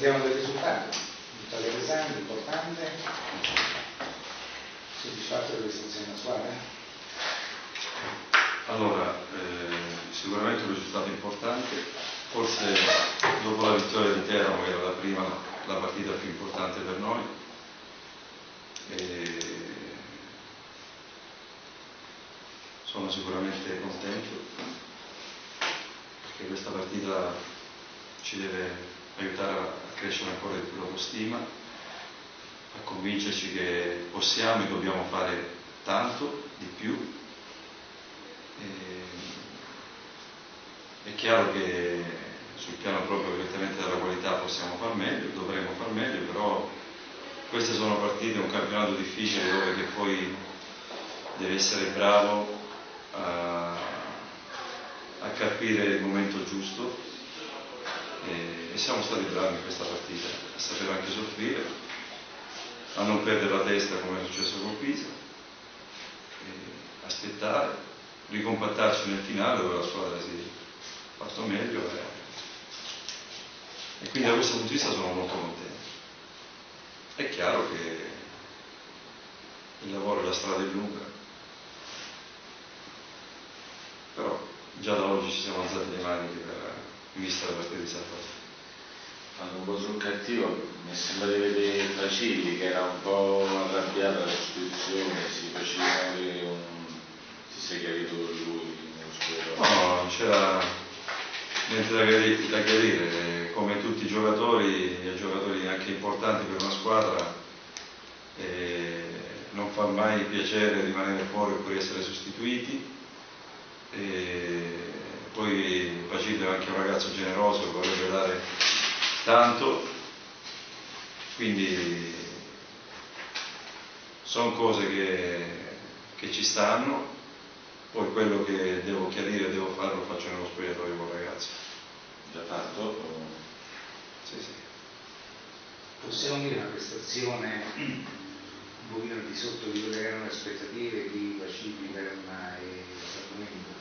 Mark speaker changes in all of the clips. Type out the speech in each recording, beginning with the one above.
Speaker 1: Partiamo dal risultato. Vittoria pesante, importante. Soddisfatto della prestazione della squadra?
Speaker 2: Allora, sicuramente un risultato importante, forse dopo la vittoria di Teramo era la prima, la partita più importante per noi. Sono sicuramente contento perché questa partita ci deve aiutare a crescere ancora di più l'autostima, a convincerci che possiamo e dobbiamo fare tanto di più. È chiaro che sul piano proprio evidentemente della qualità possiamo far meglio, dovremmo far meglio, però queste sono partite, un campionato difficile dove che poi devi essere bravo a capire il momento giusto e siamo stati bravi in questa partita, a sapere anche soffrire, a non perdere la testa come è successo con Pisa, aspettare, ricompattarci nel finale dove la squadra si è fatto meglio e quindi da questo punto di vista sono molto contento. È chiaro che il lavoro e la strada è lunga, però già da oggi ci siamo alzati le maniche in vista della partita di sabato.
Speaker 3: Quando un po' sul cattivo mi sembra di vedere Facilli che era un po' arrabbiato alla sostituzione, si si è chiarito lui nello scuola.
Speaker 2: No, non c'era niente da chiarire, come tutti i giocatori anche importanti per una squadra, non fa mai piacere rimanere fuori oppure essere sostituiti. Poi Facilli è anche un ragazzo generoso, vorrebbe dare tanto, quindi sono cose che ci stanno. Poi quello che devo chiarire, devo fare, lo faccio nello spogliatoio con i ragazzi.
Speaker 3: Già fatto?
Speaker 2: Sì, sì.
Speaker 1: Possiamo dire una prestazione un pochino al di sotto di quelle che erano le aspettative di Facilli, Verona e Sacramento?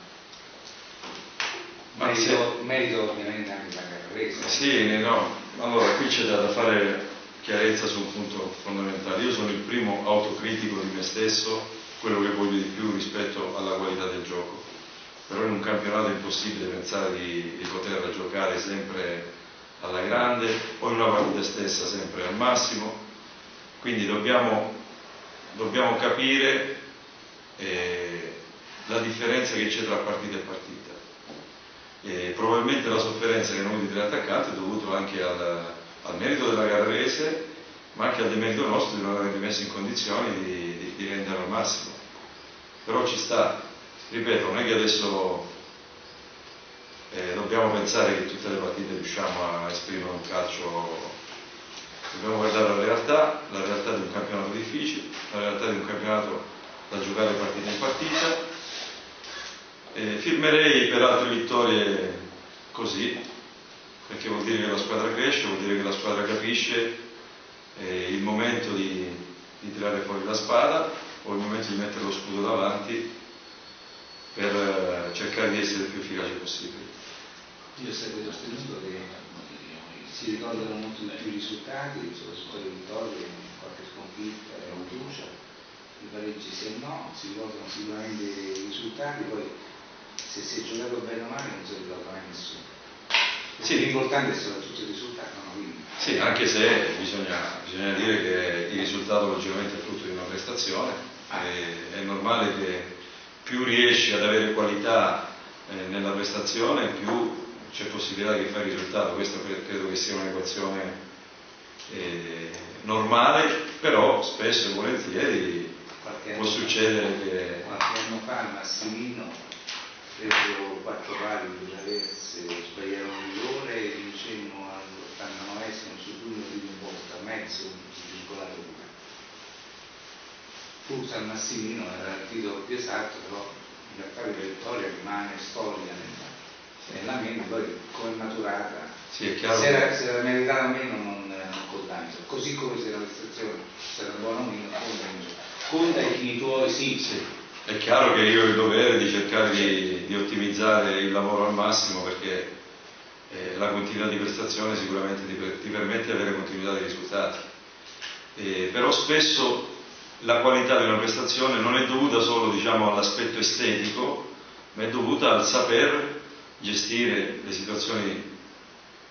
Speaker 1: Merito ovviamente anche la Carrese.
Speaker 2: Sì, no. Allora qui c'è da fare chiarezza su un punto fondamentale. Io sono il primo autocritico di me stesso, quello che voglio di più rispetto alla qualità del gioco, però in un campionato è impossibile pensare di poter giocare sempre alla grande o in una partita stessa sempre al massimo, quindi dobbiamo capire la differenza che c'è tra partita e partita. Probabilmente la sofferenza che noi di tre attaccanti è dovuta anche al merito della Carrese, ma anche al demerito nostro di non aver messo in condizioni di rendere al massimo. Però ci sta, ripeto, non è che adesso dobbiamo pensare che tutte le partite riusciamo a esprimere un calcio, dobbiamo guardare la realtà di un campionato difficile, la realtà di un campionato da giocare partita in partita. Firmerei per altre vittorie così, perché vuol dire che la squadra cresce, vuol dire che la squadra capisce il momento di tirare fuori la spada o il momento di mettere lo scudo davanti per cercare di essere il più efficace possibile.
Speaker 1: Io ho sempre sostenuto che si ricordano molto di più i risultati, soprattutto le vittorie, qualche sconfitta e la fiducia, i pareggi se no, si ricordano sicuramente i risultati, poi se si è giocato bene o male non si ricorda mai nessuno. Sì, l'importante è soprattutto il risultato, no? Quindi.
Speaker 2: Sì, anche se bisogna dire che il risultato logicamente è frutto di una prestazione, è normale che più riesci ad avere qualità nella prestazione, più c'è possibilità che fai il risultato. Questo credo che sia un'equazione normale, però spesso e volentieri può succedere che...
Speaker 1: Qualche anno fa al Massimino preso 4 pali di traverse, sbagliarono un rigore e vincemmo all'89esimo su Bruno di un volta, mezzo circolare pure. Forse al Massimino era il titolo più esatto, però in realtà la vittoria rimane storia nella mente, poi come maturata,
Speaker 2: sì, è chiaro
Speaker 1: se era meritata o meno non conta, così come se la prestazione sarà buona o meno, conta i tuoi sì.
Speaker 2: È chiaro che io ho il dovere di cercare di ottimizzare il lavoro al massimo, perché la continuità di prestazione sicuramente ti permette di avere continuità di risultati. Però spesso la qualità di una prestazione non è dovuta solo, diciamo, all'aspetto estetico, ma è dovuta al saper gestire le situazioni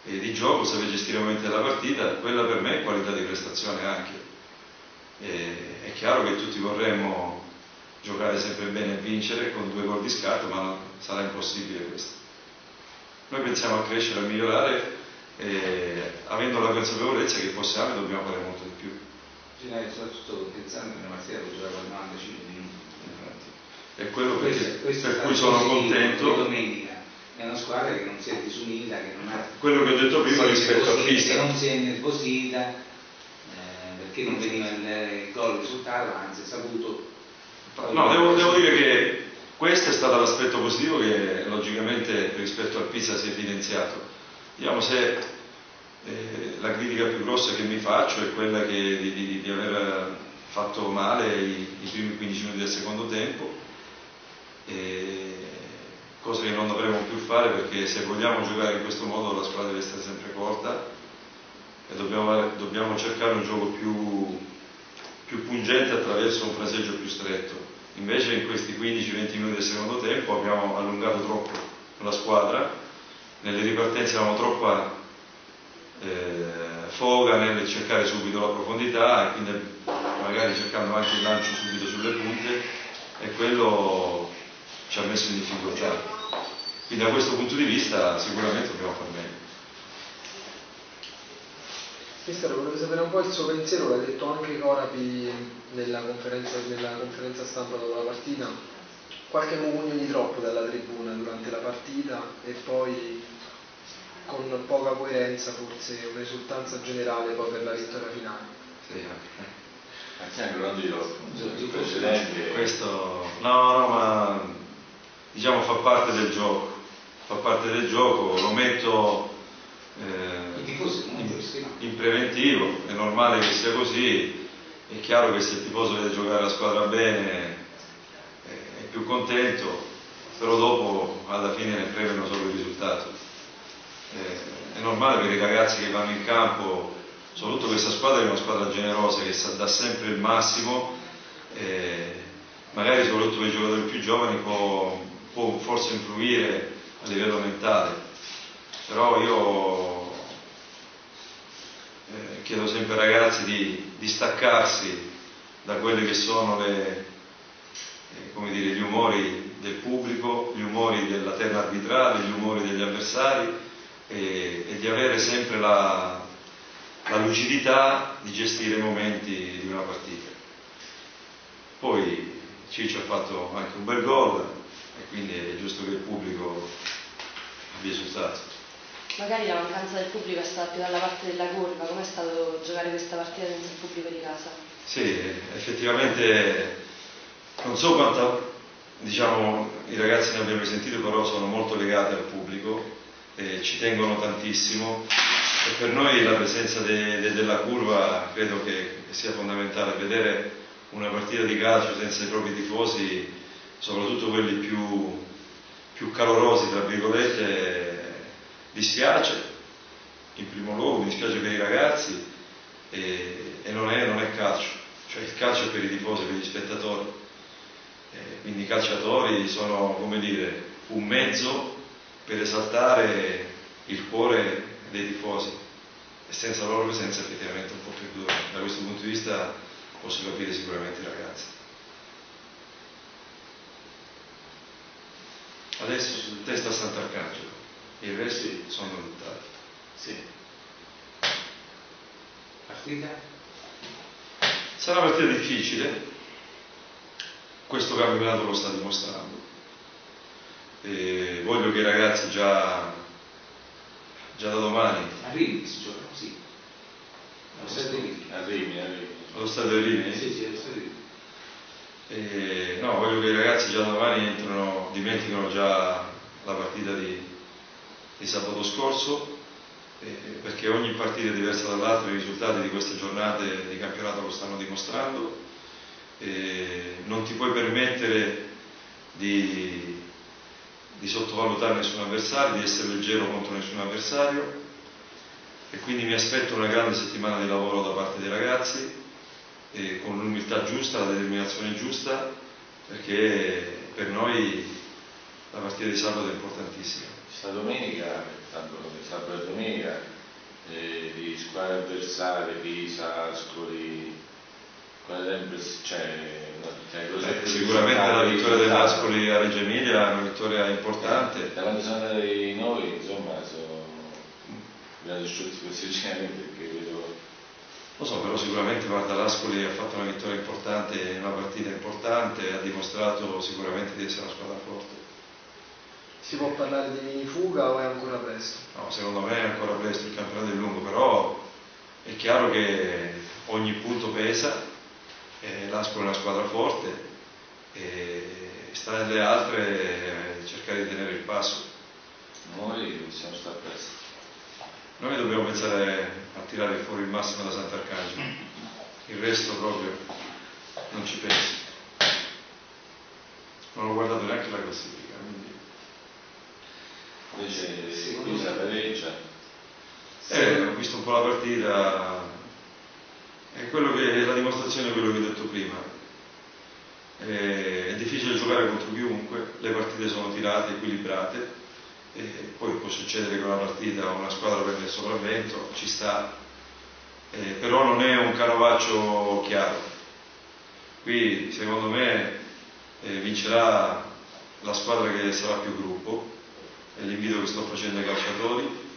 Speaker 2: di gioco, saper gestire i momenti della partita. Quella per me è qualità di prestazione anche. È chiaro che tutti vorremmo giocare sempre bene e vincere con 2 gol di scarto, ma sarà impossibile questo. Noi pensiamo a crescere, a migliorare, avendo la consapevolezza che possiamo e dobbiamo fare molto di più.
Speaker 1: Soprattutto pensando che una partita può giocare per 95 minuti.
Speaker 2: È quello
Speaker 1: questo
Speaker 2: per cui sono contento.
Speaker 1: Domenica è una squadra che non si è disunita, che non ha...
Speaker 2: Quello che ho detto prima rispetto a Pisa.
Speaker 1: Che non si è nervosita, perché non veniva il gol, il risultato, anzi ha saputo...
Speaker 2: No, devo dire che questo è stato l'aspetto positivo che logicamente rispetto al Pisa si è evidenziato. Diciamo, se la critica più grossa che mi faccio è quella di aver fatto male i primi 15 minuti del secondo tempo, cosa che non dovremmo più fare, perché se vogliamo giocare in questo modo la squadra deve essere sempre corta e dobbiamo cercare un gioco più pungente attraverso un fraseggio più stretto. Invece in questi 15-20 minuti del secondo tempo abbiamo allungato troppo la squadra, nelle ripartenze avevamo troppa foga nel cercare subito la profondità, e quindi magari cercando anche il lancio subito sulle punte, e quello ci ha messo in difficoltà. Quindi da questo punto di vista sicuramente dobbiamo far meglio.
Speaker 4: Mister, volevo sapere un po' il suo pensiero, l'ha detto anche Corapi nella conferenza stampa dopo la partita, qualche mugugno di troppo dalla tribuna durante la partita e poi con poca coerenza forse un'esultanza generale poi per la vittoria finale.
Speaker 2: Sì,
Speaker 3: anche non dirò, il precedente...
Speaker 2: Questo no, ma diciamo fa parte del gioco, lo metto in preventivo, è normale che sia così. È chiaro che se il tifoso vede giocare la squadra bene è più contento, però dopo alla fine ne premiano solo il risultato. È normale per i ragazzi che vanno in campo, soprattutto questa squadra è una squadra generosa che dà sempre il massimo, magari soprattutto per i giocatori più giovani può forse influire a livello mentale, però io chiedo sempre ai ragazzi di staccarsi da quelli che sono gli umori del pubblico, gli umori della terna arbitrale, gli umori degli avversari, e di avere sempre la lucidità di gestire i momenti di una partita. Poi Ciccio ha fatto anche un bel gol e quindi è giusto che il pubblico abbia esultato.
Speaker 5: Magari la mancanza del pubblico è stata più dalla parte della curva. Com'è stato giocare questa partita senza il pubblico di casa?
Speaker 2: Sì, effettivamente non so quanto, diciamo, i ragazzi ne abbiano sentito, però sono molto legati al pubblico e ci tengono tantissimo, e per noi la presenza della curva credo che sia fondamentale. Vedere una partita di calcio senza i propri tifosi, soprattutto quelli più calorosi tra virgolette, dispiace. In primo luogo mi dispiace per i ragazzi, e non è calcio, cioè il calcio è per i tifosi, per gli spettatori, quindi i calciatori sono, come dire, un mezzo per esaltare il cuore dei tifosi, e senza la loro presenza effettivamente è un po' più duro. Da questo punto di vista posso capire sicuramente i ragazzi. Adesso sul testa Sant'Arcangelo, i resti sono lontani.
Speaker 3: Sì.
Speaker 1: Partita?
Speaker 2: Sarà una partita difficile, questo campionato lo sta dimostrando. Voglio che i ragazzi già da domani
Speaker 1: A Rimini si gioca, sì. Allo stadio di Rimini.
Speaker 3: A Rimini.
Speaker 2: allo stadio di Rimini.
Speaker 1: Sì, allo stadio di Rimini.
Speaker 2: No, voglio che i ragazzi già da domani dimenticano già la partita di sabato scorso, perché ogni partita è diversa dall'altra, i risultati di queste giornate di campionato lo stanno dimostrando. Non ti puoi permettere di di sottovalutare nessun avversario, di essere leggero contro nessun avversario, e quindi mi aspetto una grande settimana di lavoro da parte dei ragazzi, e con l'umiltà giusta, la determinazione giusta, perché per noi la partita di sabato è importantissima.
Speaker 3: Questa domenica, sabato e domenica, di squadre avversarie, Pisa, Ascoli,
Speaker 2: sicuramente la vittoria dell'Ascoli a Reggio Emilia è una vittoria importante.
Speaker 3: Da quando siamo andati noi, insomma, abbiamo distrutto positivamente, perché vedo.
Speaker 2: Lo so, però sicuramente guarda, l'Ascoli ha fatto una vittoria importante in una partita importante, ha dimostrato sicuramente di essere una squadra forte.
Speaker 4: Si può parlare di mini fuga o è ancora presto?
Speaker 2: No, secondo me è ancora presto, il campionato è lungo, però è chiaro che ogni punto pesa, l'Ascoli è una squadra forte e sta nelle altre cercare di tenere il passo.
Speaker 3: Noi siamo stati presto.
Speaker 2: Noi dobbiamo pensare a tirare fuori il massimo da Sant'Arcangelo, il resto proprio non ci penso. Non ho guardato neanche la classifica, quindi.
Speaker 3: Invece Pisa pareggia.
Speaker 2: Ho visto un po' la partita, è la dimostrazione di quello che ho detto prima. È difficile giocare contro chiunque, le partite sono tirate, equilibrate, e poi può succedere che una partita una squadra prende il sopravvento, ci sta, però non è un canovaccio chiaro. Qui secondo me vincerà la squadra che sarà più gruppo, è l'invito che sto facendo ai calciatori.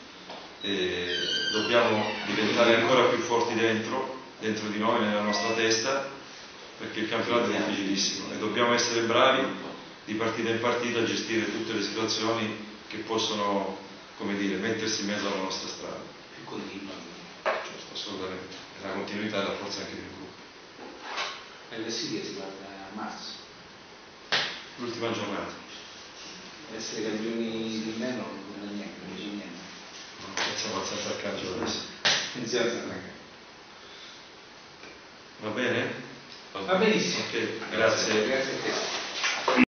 Speaker 2: Dobbiamo diventare ancora più forti dentro di noi, nella nostra testa, perché il campionato è difficilissimo e dobbiamo essere bravi di partita in partita a gestire tutte le situazioni che possono, come dire, mettersi in mezzo alla nostra strada.
Speaker 1: Più continua.
Speaker 2: Certo, assolutamente. La continuità è la forza anche del gruppo.
Speaker 1: La classifica si guarda a marzo.
Speaker 2: L'ultima giornata.
Speaker 1: Essere campioni d'inverno non è niente, non dice niente.
Speaker 2: Pensiamo al Sant'Arcangelo adesso.
Speaker 1: Pensiamo a Sant'Arcangelo.
Speaker 2: Va bene?
Speaker 1: Va benissimo.
Speaker 2: Ok, grazie.
Speaker 1: Grazie a te.